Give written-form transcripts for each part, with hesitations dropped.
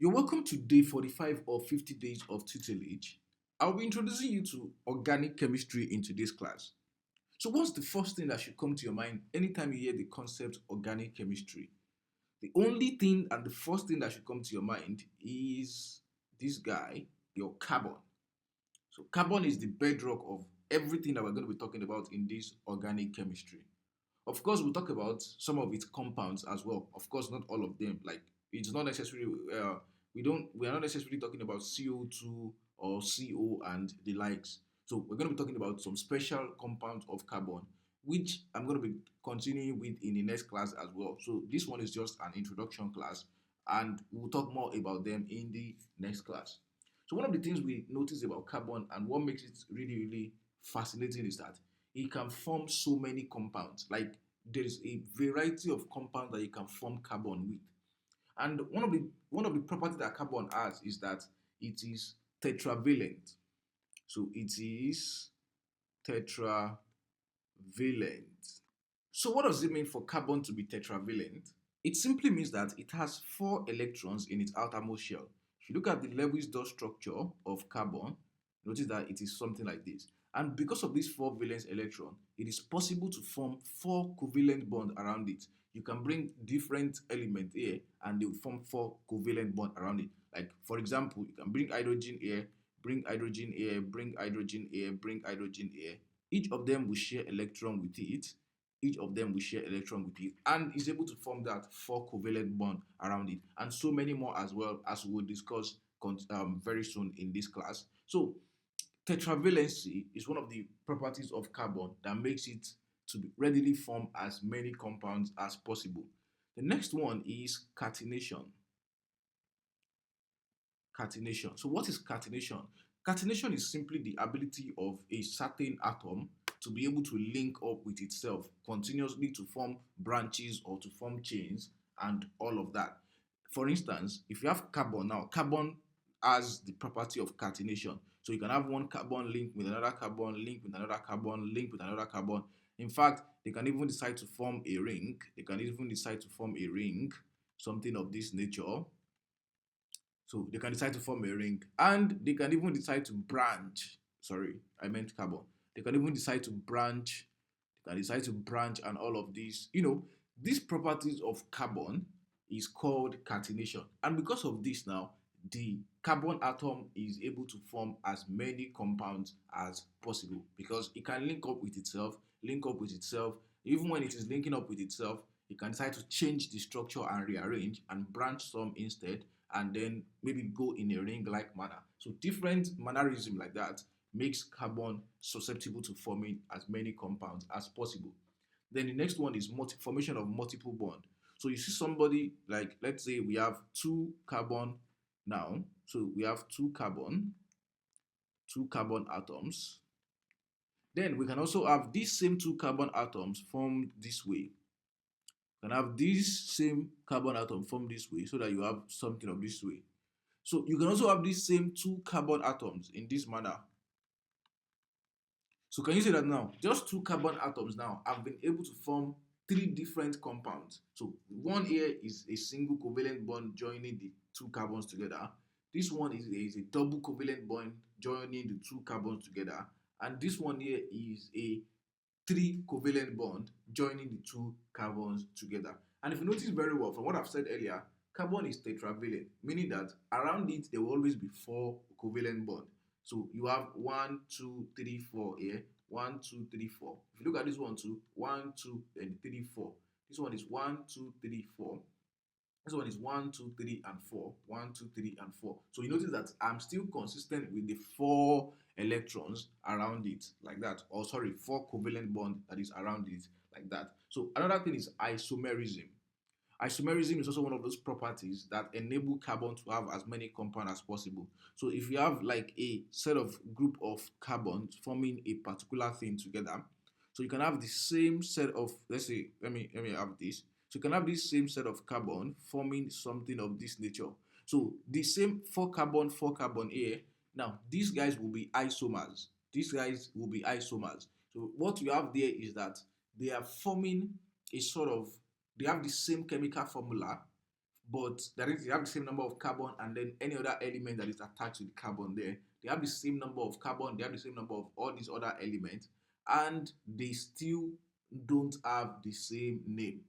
You're welcome to day 45 of 50 days of tutelage. I'll be introducing you to organic chemistry in today's class. So, what's the first thing that should come to your mind anytime you hear the concept organic chemistry? The only thing and the first thing that should come to your mind is this guy, your carbon. So, carbon is the bedrock of everything that we're going to be talking about in this organic chemistry. Of course, we'll talk about some of its compounds as well. Of course, not all of them. Like it's not necessarily we are not necessarily talking about CO2 or CO and the likes. So we're going to be talking about some special compounds of carbon, which I'm going to be continuing with in the next class as well. So this one is just an introduction class, and we'll talk more about them in the next class. So one of the things we notice about carbon and what makes it really fascinating is that it can form so many compounds. Like there is a variety of compounds that you can form carbon with. And one of the properties that carbon has is that it is tetravalent. So it is tetravalent. So what does it mean for carbon to be tetravalent? It simply means that it has 4 electrons in its outermost shell. If you look at the Lewis dot structure of carbon, notice that it is something like this. And because of these 4 valence electrons, it is possible to form 4 covalent bonds around it. You can bring different elements here and they will form 4 covalent bonds around it. Like for example, you can bring hydrogen here, bring hydrogen here, bring hydrogen here, bring hydrogen here. Each of them will share electron with it. Each of them will share electron with it and is able to form that 4 covalent bond around it, and so many more as well, as we'll discuss very soon in this class. So tetravalency is one of the properties of carbon that makes it to readily form as many compounds as possible. The next one is catenation. Catenation. So what is catenation? Catenation is simply the ability of a certain atom to be able to link up with itself continuously to form branches or to form chains and all of that. For instance, if you have carbon now, carbon has the property of catenation. So you can have one carbon linked with another carbon, linked with another carbon, linked with another carbon. In fact, they can even decide to form a ring. They can even decide to form a ring, something of this nature. So they can decide to form a ring, and they can even decide to branch. Sorry, I meant carbon. They can even decide to branch. They can decide to branch and all of these. These properties of carbon is called catenation. And because of this now, the carbon atom is able to form as many compounds as possible because it can link up with itself. Even when it is linking up with itself, it can decide to change the structure and rearrange and branch some instead, and then maybe go in a ring-like manner. So different mannerism like that makes carbon susceptible to forming as many compounds as possible. Then the next one is formation of multiple bond. So you see somebody, like let's say we have 2 carbon now. So we have two carbon atoms. Then we can also have these same 2 carbon atoms formed this way. You can have this same carbon atom formed this way so that you have something of this way. So you can also have these same 2 carbon atoms in this manner. So can you see that now? Just 2 carbon atoms now have been able to form 3 different compounds. So one here is a single covalent bond joining the 2 carbons together. This one is a double covalent bond joining the 2 carbons together. And this one here is a 3 covalent bond joining the 2 carbons together. And if you notice very well from what I've said earlier, carbon is tetravalent, meaning that around it there will always be 4 covalent bonds. So you have 1, 2, 3, 4 here. 1, 2, 3, 4. If you look at this one too, 1, 2, and 3, 4. This one is 1, 2, 3, 4. This one is 1, 2, 3, and 4. 1, 2, 3, and 4. So you notice that I'm still consistent with the 4 electrons around it, like that. Or sorry, 4 covalent bond that is around it, like that. So another thing is isomerism. Isomerism is also one of those properties that enable carbon to have as many compounds as possible. So if you have like a set of group of carbons forming a particular thing together, so you can have the same set of, let's say, let me have this. So you can have this same set of carbon forming something of this nature. So the same 4 carbon here. Now these guys will be isomers. These guys will be isomers. So what you have there is that they are forming a sort of, they have the same chemical formula, but that is, they have the same number of carbon, and then any other element that is attached to the carbon there, they have the same number of carbon, they have the same number of all these other elements, and they still don't have the same name.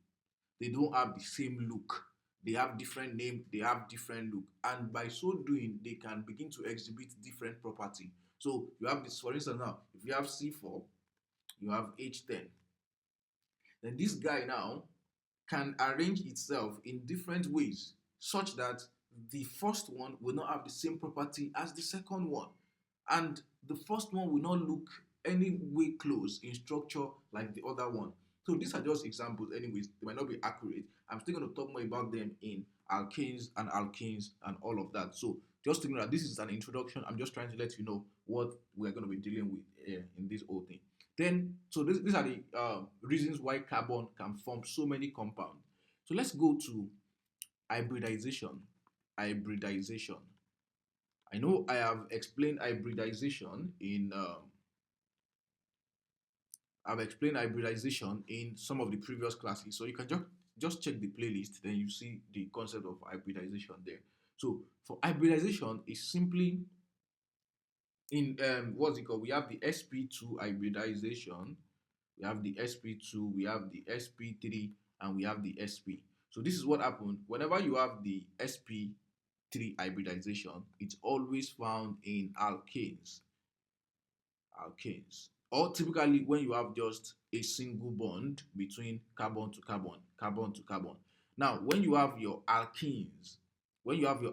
They don't have the same look. They have different name, they have different look, and by so doing, they can begin to exhibit different property. So you have this, for instance, now if you have C4, you have H10. Then this guy now can arrange itself in different ways such that the first one will not have the same property as the second one. And the first one will not look any way close in structure like the other one. So these are just examples, anyways. They might not be accurate. I'm still going to talk more about them in alkanes and all of that. So just to know that this is an introduction. I'm just trying to let you know what we're going to be dealing with in this whole thing. Then, so these are the reasons why carbon can form so many compounds. So let's go to hybridization. Hybridization. I know I have explained hybridization in some of the previous classes. So you can just check the playlist, then you see the concept of hybridization there. So for hybridization, is simply in what's it called? We have the sp2 hybridization, we have the sp2, we have the sp3, and we have the sp. So this is what happened whenever you have the sp3 hybridization. It's always found in alkanes. Alkanes. Or typically when you have just a single bond between carbon to carbon, carbon to carbon. Now, when you have your alkenes, you have the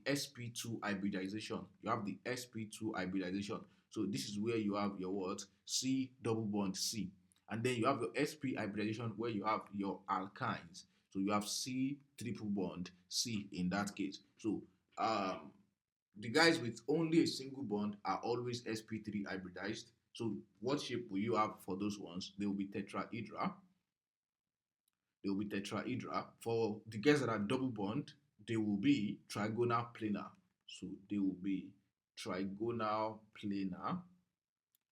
sp2 hybridization. You have the sp2 hybridization. So this is where you have your what? C double bond C. And then you have your sp hybridization where you have your alkynes. So you have C triple bond C in that case. So the guys with only a single bond are always sp3 hybridized. So what shape will you have for those ones? They will be tetrahedra. They will be tetrahedra. For the guys that are double bond, they will be trigonal planar. So they will be trigonal planar.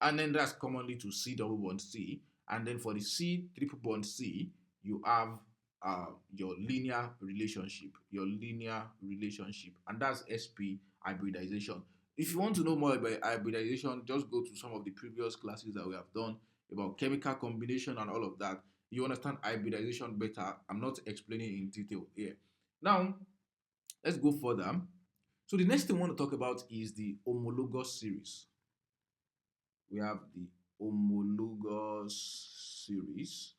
And then that's commonly to C double bond C. And then for the C triple bond C, you have your linear relationship, and that's sp hybridization. If you want to know more about hybridization, just go to some of the previous classes that we have done about chemical combination and all of that. You understand hybridization better. I'm not explaining in detail here. Now, let's go further. So the next thing I want to talk about is the homologous series. We have the homologous series.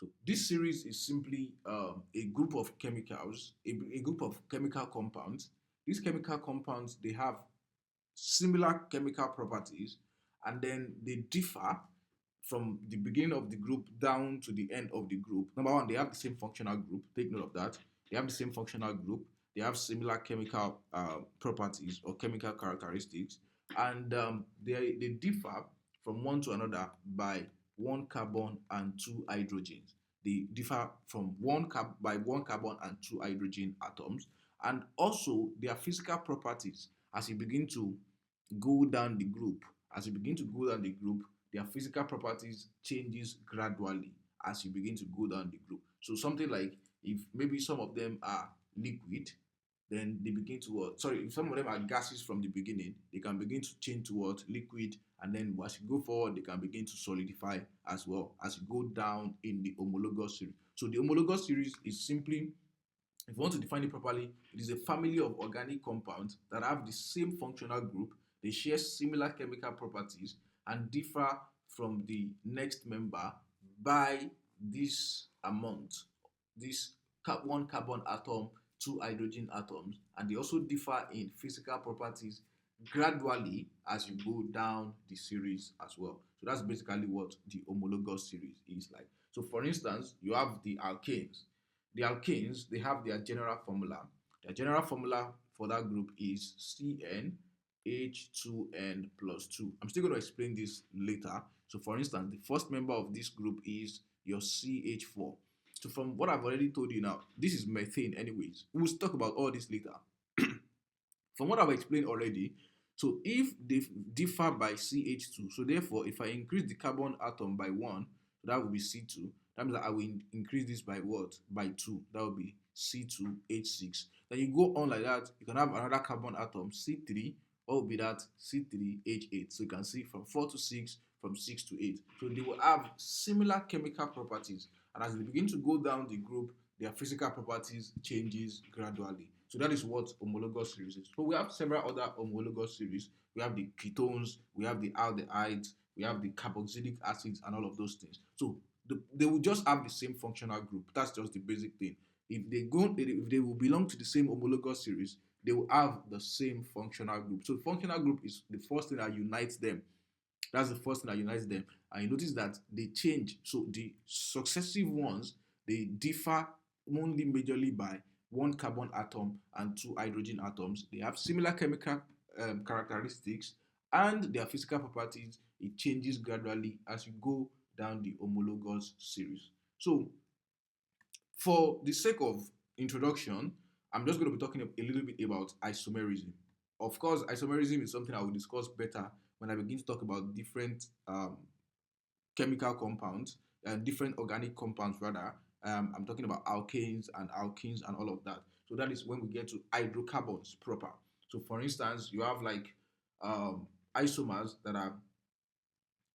So this series is simply a group of chemicals, a group of chemical compounds. These chemical compounds, they have similar chemical properties, and then they differ from the beginning of the group down to the end of the group. Number one, they have the same functional group. Take note of that. They have the same functional group. They have similar chemical properties or chemical characteristics, and they differ from one to another by one carbon and two hydrogens. They differ from by one carbon and two hydrogen atoms, and also their physical properties. As you begin to go down the group, their physical properties changes gradually as you begin to go down the group. So something like, if maybe some of them are liquid, then they begin to if some of them are gases from the beginning, they can begin to change towards liquid, and then as you go forward, they can begin to solidify as well as you go down in the homologous series. So the homologous series is simply, if you want to define it properly, it is a family of organic compounds that have the same functional group, they share similar chemical properties, and differ from the next member by this amount, this one carbon atom, two hydrogen atoms, and they also differ in physical properties gradually as you go down the series as well. So that's basically what the homologous series is like. So for instance, you have the alkanes. The alkanes, they have their general formula. The general formula for that group is CnH2n plus 2. I'm still going to explain this later. So for instance, the first member of this group is your CH4. So from what I've already told you now, this is methane anyways. We'll talk about all this later. From what I've explained already, so if they differ by CH2, so therefore if I increase the carbon atom by 1, so that will be C2. That means that I will increase this by what? By 2. That will be C2H6. Then you go on like that. You can have another carbon atom, C3. What will be that? C3H8. So you can see from 4 to 6, from 6 to 8. So they will have similar chemical properties. And as they begin to go down the group, their physical properties changes gradually. So that is what homologous series is. So we have several other homologous series. We have the ketones, we have the aldehydes, we have the carboxylic acids, and all of those things. So they will just have the same functional group. That's just the basic thing. If they will belong to the same homologous series, they will have the same functional group. So the functional group is the first thing that unites them. That's the first thing that unites them. And you notice that they change. So the successive ones, they differ only majorly by one carbon atom and two hydrogen atoms. They have similar chemical characteristics, and their physical properties, it changes gradually as you go down the homologous series. So for the sake of introduction, I'm just going to be talking a little bit about isomerism. Of course, isomerism is something I will discuss better when I begin to talk about different chemical compounds and different organic compounds rather. I'm talking about alkanes and alkenes and all of that. So that is when we get to hydrocarbons proper. So for instance, you have like isomers that are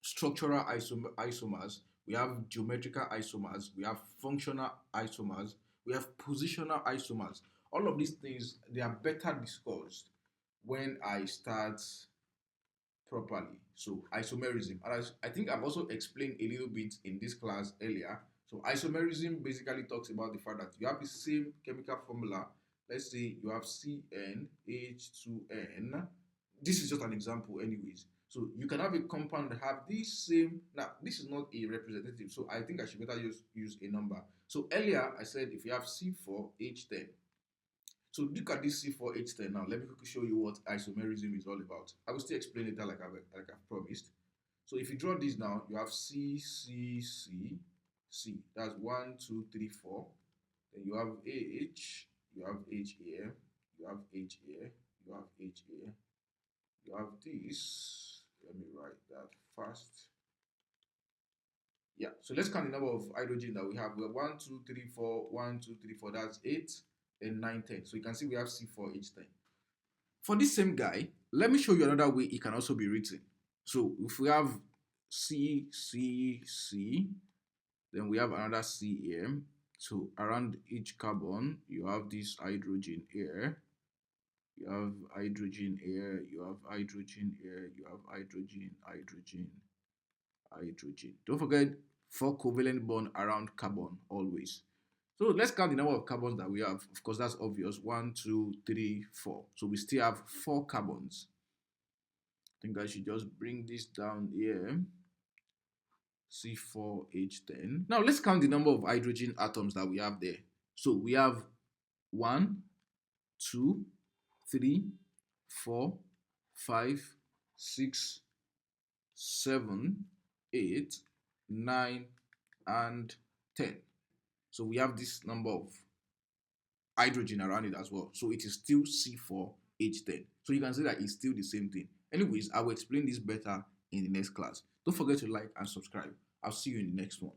structural isomers, we have geometrical isomers, we have functional isomers, we have positional isomers. All of these things, they are better discussed when I start properly. So isomerism, and I think I've also explained a little bit in this class earlier. So isomerism basically talks about the fact that you have the same chemical formula. Let's say you have CnH2n. This is just an example anyways. So you can have a compound that have this same, now this is not a representative, so I think I should better use a number. So earlier I said if you have C4H10, so look at this C4H10 now. Let me quickly show you what isomerism is all about. I will still explain it like I've promised. So if you draw this now, you have C, C, C, C. That's 1, 2, 3, 4. Then you have AH, you have H here, you have H here, you have H here, you have this. Let me write that fast. Yeah, so let's count the number of hydrogen that we have. We have 1, 2, 3, 4, 1, 2, 3, 4. That's 8, then 9, 10. So you can see we have C4H10. For this same guy, let me show you another way it can also be written. So if we have C, C, C, then we have another C here. So around each carbon, you have this hydrogen here. You have hydrogen here, you have hydrogen here, you have hydrogen, hydrogen, hydrogen. Don't forget 4 covalent bond around carbon always. So let's count the number of carbons that we have. Of course, that's obvious. 1, 2, 3, 4. So we still have 4 carbons. I think I should just bring this down here. C4H10. Now let's count the number of hydrogen atoms that we have there. So we have 1, 2, 3, 4, 5, 6, 7, 8, 9, and 10. So we have this number of hydrogen around it as well. So it is still C4H10. So you can say that it's still the same thing. Anyways, I will explain this better in the next class. Don't forget to like and subscribe. I'll see you in the next one.